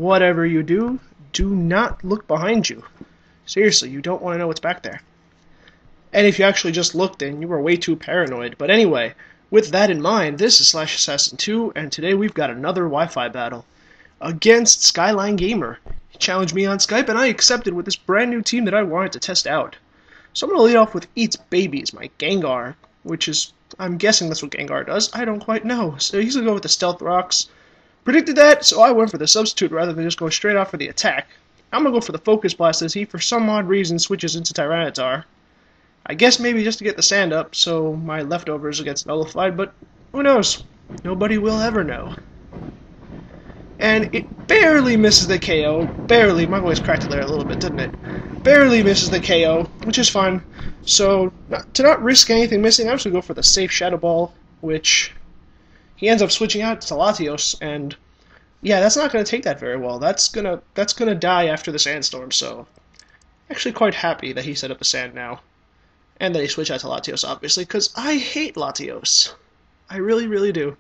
whatever you do, do not look behind you. Seriously, you don't want to know what's back there. And if you actually just looked, then you were way too paranoid. But anyway, with that in mind, this is Slash Assassin 2, and today we've got another Wi-Fi battle against Skyl1neGamer. He challenged me on Skype, and I accepted with this brand new team that I wanted to test out. So I'm going to lead off with Eats Babies, my Gengar, which is, I'm guessing that's what Gengar does. I don't quite know. So he's going to go with the Stealth Rocks. Predicted that, so I went for the substitute rather than just go straight out for the attack. I'm going to go for the Focus Blast as he, for some odd reason, switches into Tyranitar. I guess maybe just to get the sand up, so my leftovers gets nullified, but who knows? Nobody will ever know. And it barely misses the KO. Barely. My voice cracked there a little bit, didn't it? Barely misses the KO, which is fine. So, to not risk anything missing, I'm just going to go for the safe Shadow Ball, which he ends up switching out to Latios, and yeah, that's not going to take that very well. That's gonna die after the sandstorm, so actually quite happy that he set up the sand now. And then he switched out to Latios, obviously, because I hate Latios. I really, really do.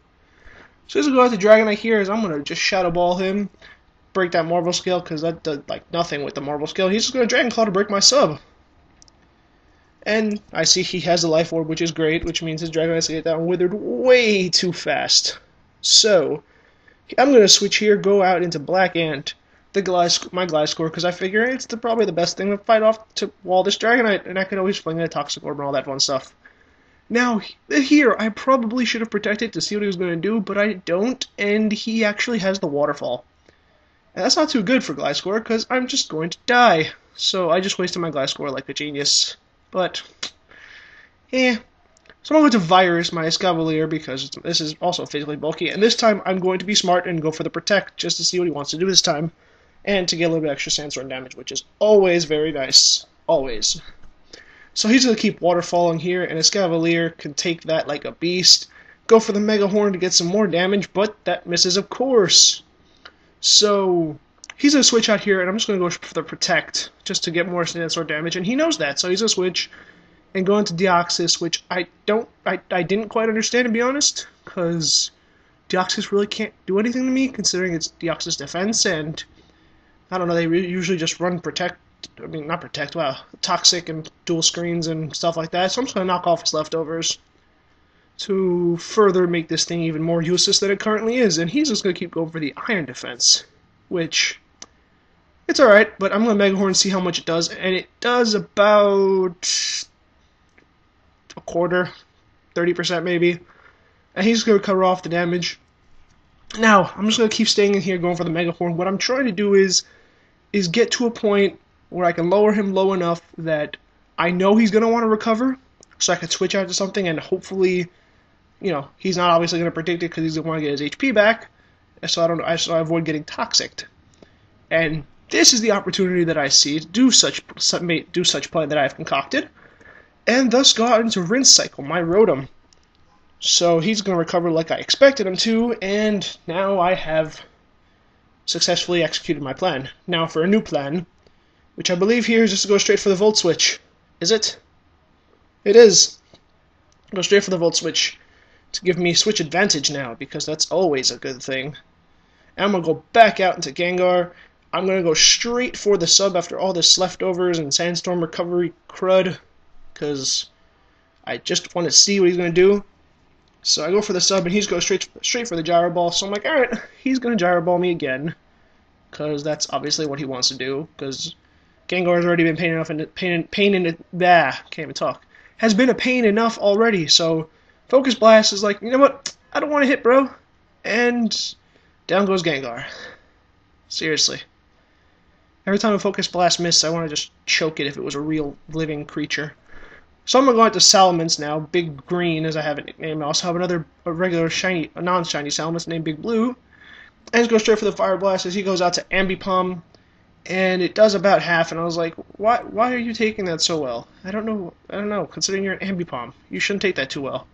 So as we go out to Dragonite here, is I'm going to just Shadow Ball him, break that Marvel Scale, because that does like nothing with the Marvel Scale. He's just going to Dragon Claw to break my sub. And I see he has the Life Orb, which is great, which means his Dragonite's going to get down withered way too fast. So I'm going to switch here, go out into Black Ant, my Gliscor, because I figure it's probably the best thing to fight off to wall this Dragonite, and I can always fling in a Toxic Orb and all that fun stuff. Now, here, I probably should have protected to see what he was going to do, but I don't, and he actually has the Waterfall. And that's not too good for Gliscor, because I'm just going to die. So I just wasted my Gliscor like a genius. But, eh. So I'm going to Virus my Escavalier, because this is also physically bulky, and this time I'm going to be smart and go for the Protect, just to see what he wants to do this time, and to get a little bit extra Sandstorm damage, which is always very nice. Always. So he's going to keep Waterfalling here, and Escavalier can take that like a beast, go for the Mega Horn to get some more damage, but that misses, of course. So he's going to switch out here, and I'm just going to go for the Protect, just to get more Sandstorm damage, and he knows that, so he's going to switch and go into Deoxys, which I didn't quite understand, to be honest, because Deoxys really can't do anything to me, considering it's Deoxys defense, and I don't know, they usually just run Protect, I mean, not Protect, wow, Toxic and dual screens and stuff like that, so I'm just going to knock off his leftovers to further make this thing even more useless than it currently is, and he's just going to keep going for the Iron defense, which, it's alright, but I'm going to Mega Horn and see how much it does, and it does about a quarter, 30% maybe, and he's going to cover off the damage. Now, I'm just going to keep staying in here going for the Mega Horn. What I'm trying to do is get to a point where I can lower him low enough that I know he's going to want to recover, so I can switch out to something, and hopefully, you know, he's not obviously going to predict it because he's going to want to get his HP back, so I avoid getting Toxicked. And this is the opportunity that I see to do such play that I have concocted, and thus go out into Rinse Cycle, my Rotom. So he's going to recover like I expected him to, and now I have successfully executed my plan. Now for a new plan, which I believe here is just to go straight for the Volt Switch. Is it? It is. Go straight for the Volt Switch to give me Switch advantage now, because that's always a good thing. And I'm going to go back out into Gengar. I'm going to go straight for the sub after all this leftovers and Sandstorm recovery crud, because I just want to see what he's going to do. So I go for the sub, and he's going straight for the Gyro Ball. So I'm like, alright, he's going to Gyro Ball me again, because that's obviously what he wants to do, because Gengar has already been has been a pain enough already, so Focus Blast is like, you know what, I don't want to hit, bro, and down goes Gengar. Seriously. Every time a Focus Blast misses, I want to just choke it if it was a real living creature. So I'm going to go into Salamence now, Big Green, as I have it nicknamed. I also have another regular shiny, a non-shiny Salamence named Big Blue. And just go straight for the Fire Blast as he goes out to Ambipom, and it does about half, and I was like, why are you taking that so well? I don't know, considering you're an Ambipom. You shouldn't take that too well.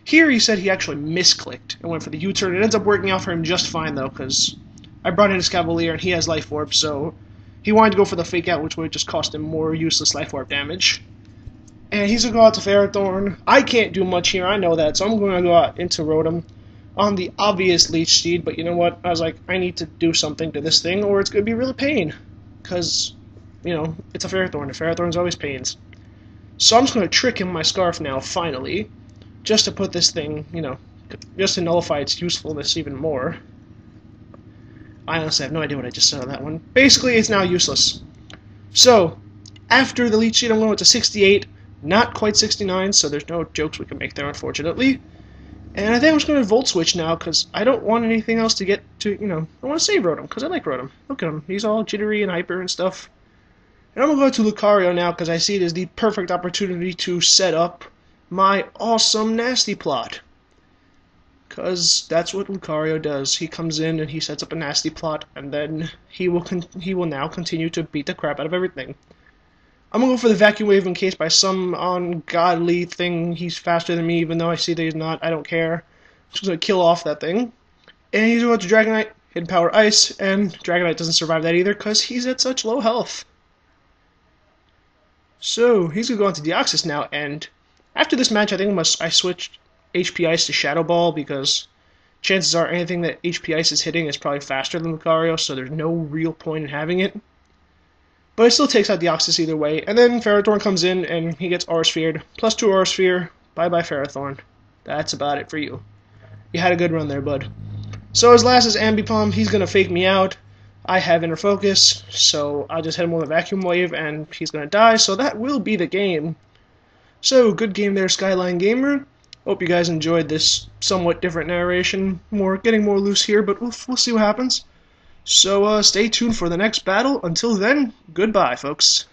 Here he said he actually misclicked and went for the U-turn. It ends up working out for him just fine, though, because I brought in his Cavalier, and he has Life Orb, so he wanted to go for the Fake Out, which would just cost him more useless Life Orb damage. And he's going to go out to Ferrothorn. I can't do much here, I know that, so I'm going to go out into Rotom. on the obvious leech seed, but you know what? I was like, I need to do something to this thing, or it's going to be really pain. Because, you know, it's a Ferrothorn. A Ferrothorn's always pains. So I'm just going to trick him my Scarf now, finally. Just to put this thing, you know, just to nullify its usefulness even more. I honestly have no idea what I just said on that one. Basically, it's now useless. So, after the leech seed, I'm going to 68. Not quite 69, so there's no jokes we can make there, unfortunately. And I think I'm just going to Volt Switch now, because I don't want anything else to get to, you know, I want to save Rotom, because I like Rotom. Look at him. He's all jittery and hyper and stuff. And I'm going to go to Lucario now, because I see it as the perfect opportunity to set up my awesome Nasty Plot. Because that's what Lucario does. He comes in and he sets up a Nasty Plot, and then he will now continue to beat the crap out of everything. I'm going to go for the Vacuum Wave in case by some ungodly thing he's faster than me, even though I see that he's not. I don't care. I'm just going to kill off that thing. And he's going to Dragonite, Hidden Power Ice, and Dragonite doesn't survive that either because he's at such low health. So, he's going to go into Deoxys now, and after this match, I think I switched HP Ice to Shadow Ball because chances are anything that HP Ice is hitting is probably faster than Lucario, so there's no real point in having it. But it still takes out Deoxys either way, and then Ferrothorn comes in and he gets Aura Sphered. +2 Aura Sphere, bye-bye Ferrothorn. That's about it for you. You had a good run there, bud. So his last is Ambipom. He's going to fake me out. I have Inner Focus, so I'll just hit him with a Vacuum Wave and he's going to die, so that will be the game. So, good game there, Skyl1neGamer. Hope you guys enjoyed this somewhat different narration. Getting more loose here, but we'll see what happens. So, stay tuned for the next battle. Until then, goodbye, folks.